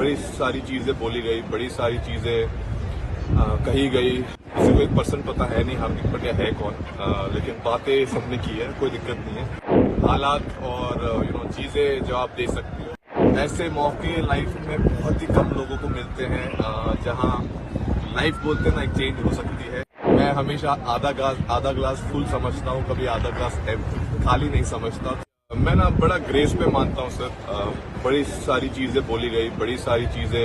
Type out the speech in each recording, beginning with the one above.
बड़ी सारी चीजें बोली गई, बड़ी सारी चीजें कही गई। किसी को 1% पता है नहीं हार्दिक पांड्या है कौन, लेकिन बातें सबने की है, कोई दिक्कत नहीं है। हालात और चीजें जवाब दे सकती हो। ऐसे मौके लाइफ में बहुत ही कम लोगों को मिलते हैं जहां लाइफ बोलते ना एक चेंज हो सकती है। मैं हमेशा आधा ग्लास फुल समझता हूँ, कभी आधा ग्लास खाली नहीं समझता। मैं ना बड़ा ग्रेस पे मानता हूँ सर। बड़ी सारी चीजें बोली गई, बड़ी सारी चीजें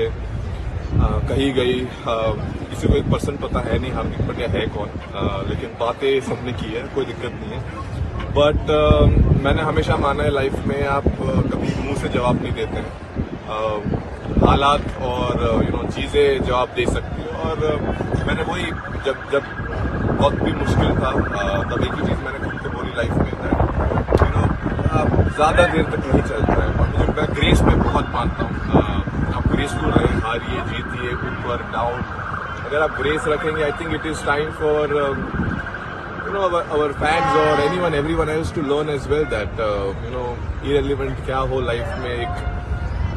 कही गई। किसी को 1% पता है नहीं हार्दिक पांड्या है कौन, लेकिन बातें सबने की है, कोई दिक्कत नहीं है। बट मैंने हमेशा माना है लाइफ में आप कभी मुंह से जवाब नहीं देते हैं। हालात और चीजें जवाब दे सकती है। और मैंने वही जब वक्त भी मुश्किल था तब एक ही चीज मैंने खुद को बोली लाइफ में, आप ज्यादा देर तक नहीं चलता है। और मुझे मैं ग्रेस में बहुत मानता हूँ। आप ग्रेसफुल रहे, हारिए जीतिए, ऊपर डाउन, अगर आप ग्रेस रखेंगे I think it is time for our fans or everyone else to learn as well that irrelevant क्या हो लाइफ में,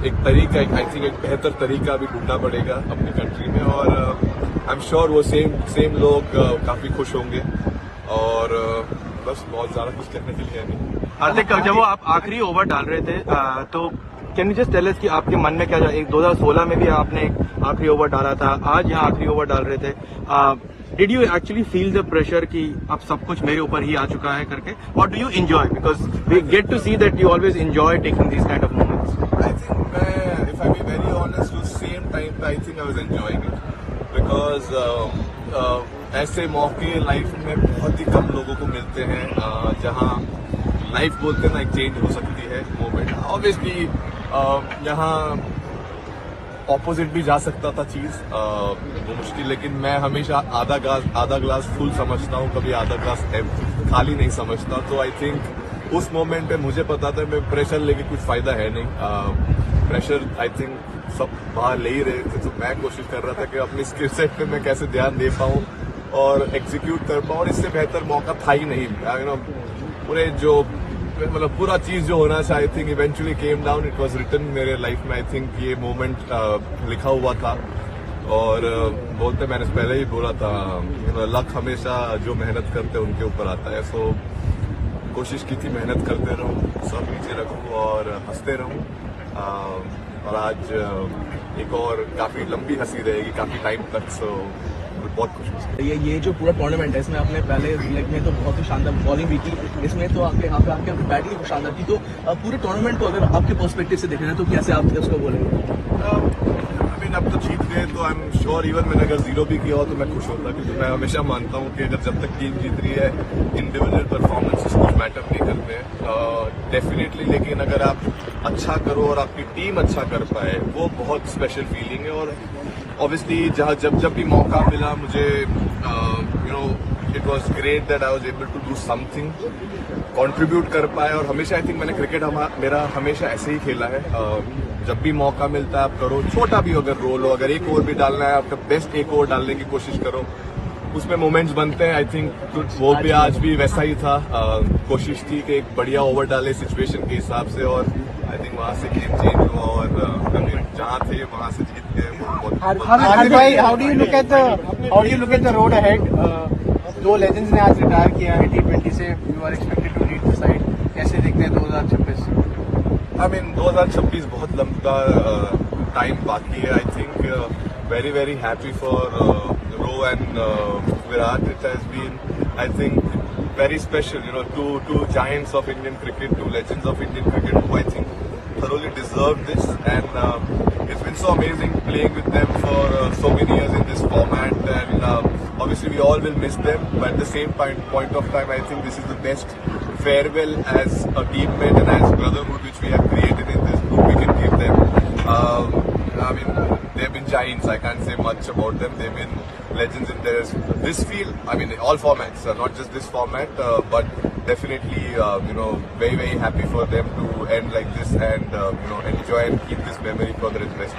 एक तरीका, आई थिंक एक बेहतर तरीका भी ढूंढना पड़ेगा अपनी कंट्री में। और आई एम श्योर वो सेम लोग काफी खुश होंगे। और बस बहुत ज्यादा कुछ कहने के लिए नहीं। हार्दिक, जब वो आप आखिरी ओवर डाल रहे थे तो can you just tell us कि आपके मन में क्या, एक 2016 में भी आपने आखिरी ओवर डाला था, आज यहाँ आखिरी ओवर डाल रहे थे, did you actually feel the pressure कि अब सब कुछ मेरे ऊपर ही आ चुका है करके, और do you enjoy, because we get to see that you always enjoy taking this kind of moments? I think मैं, if I be very honest, उस सेम टाइम पे I think I was enjoying it, because ऐसे मौके life में बहुत ही कम लोगों को मिलते हैं जहां लाइफ बोलते ना एक चेंज हो सकती है मोमेंट। ऑब्वियसली यहाँ ऑपोजिट भी जा सकता था चीज, वो मुश्किल, लेकिन मैं हमेशा आधा ग्लास फुल समझता हूँ, कभी आधा ग्लास खाली नहीं समझता। तो आई थिंक उस मोमेंट पे मुझे पता था मैं प्रेशर लेके कुछ फायदा है नहीं। प्रेशर आई थिंक सब बाहर ले ही रहे थे, तो मैं कोशिश कर रहा था कि अपनी स्किल सेट पे मैं कैसे ध्यान दे पाऊँ और एग्जीक्यूट कर पाऊँ। और इससे बेहतर मौका था ही नहीं। पूरे जो मतलब पूरा चीज जो होना चाहिए I think eventually came down, it was written मेरे लाइफ में। आई थिंक ये मोमेंट लिखा हुआ था। और बोलते मैंने पहले ही बोला था, लक हमेशा जो मेहनत करते हैं उनके ऊपर आता है। सो कोशिश की थी मेहनत करते रहूं, सब नीचे रखूं और हंसते रहूं। और आज एक और काफी लंबी हंसी रहेगी काफी टाइम तक। सो बहुत खुश। ये जो पूरा टूर्नामेंट है, इसमें आपने पहले लेग में तो बहुत ही शानदार बॉलिंग भी की, इसमें तो आपके यहाँ पे आपके बैटिंग भी शानदार थी। तो पूरे टूर्नामेंट को अगर आपके पर्सपेक्टिव से देख रहे हैं तो कैसे आप उसको बोलेंगे? अब तो जीत गए तो आई एम श्योर इवन मैंने अगर 0 भी किया हो तो मैं खुश होता, क्योंकि मैं हमेशा मानता हूँ कि अगर जब तक टीम जीत रही है इंडिविजुअल परफॉर्मेंसेस कुछ मैटर नहीं करते हैं डेफिनेटली। लेकिन अगर आप अच्छा करो और आपकी टीम अच्छा कर पाए, वो बहुत स्पेशल फीलिंग है। और ऑब्वियसली जब भी मौका मिला मुझे, it was great that I was able to do something, contribute कर पाए। और हमेशा आई थिंक मैंने क्रिकेट मेरा हमेशा ऐसे ही खेला है। जब भी मौका मिलता है आप करो, छोटा भी अगर रोल हो, अगर एक ओवर भी डालना है आपका बेस्ट एक ओवर डालने की कोशिश करो, उसमें मोमेंट्स बनते हैं। आई थिंक वो भी आज भी वैसा ही था। कोशिश थी कि एक बढ़िया ओवर डाले सिचुएशन के हिसाब से, और आई थिंक वहां से गेम चेंज हुआ और जहां थे वहां से जीत गए। हार्दिक भाई, how do you look at the road ahead? दो लेजेंड्स ने आज रिटायर किया है T20 से, you are expected to lead the side, कैसे देखते हैं 2026? आई मीन 2026 बहुत लंबा टाइम बाकी है। I think very happy for Ro and Virat. It has been, I think, very special, two giants of Indian cricket, two legends of Indian cricket who I think thoroughly deserve this. And it's been so amazing playing with them for so many years in this format. And obviously we all will miss them, but at the same point of time, I think this is the best farewell as a teammate and as brotherhood which we have created in this group we can give them. I mean, they've been giants. I can't say much about them. They've been legends in this field. I mean, all formats, not just this format, but definitely, very happy for them to end like this and enjoy and keep this memory for the rest.